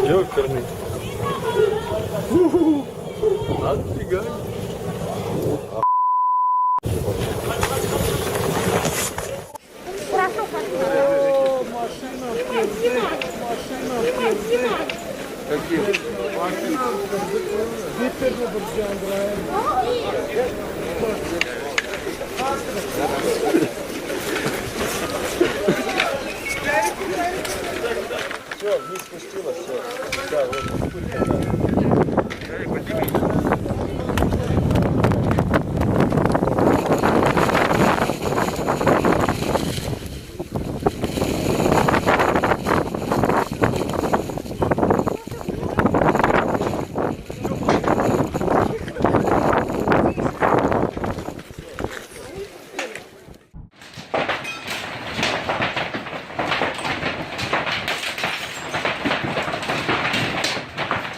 Ёперный. Отфига. О, машина пизды. Машина пизды. Какие? Машина пизды. Все, вниз спустилось, все. Да, вот.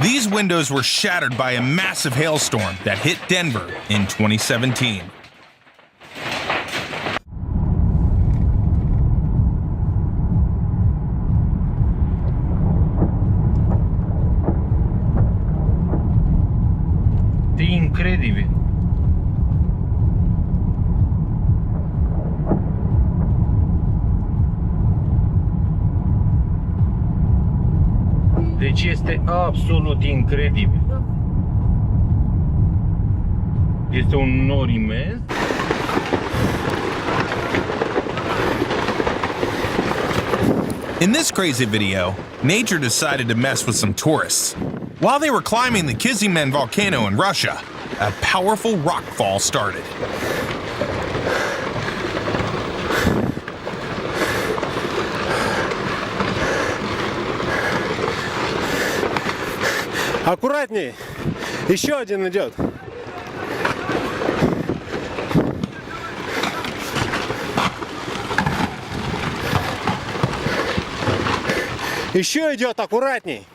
These windows were shattered by a massive hailstorm that hit Denver in 2017. E incredibil. Deci este absolut incredibil. Este un nor imens. In this crazy video, nature decided to mess with some tourists. While they were climbing the Kizilmen volcano in Russia, a powerful rockfall started. Аккуратней. Еще один идет. Еще идет, аккуратней.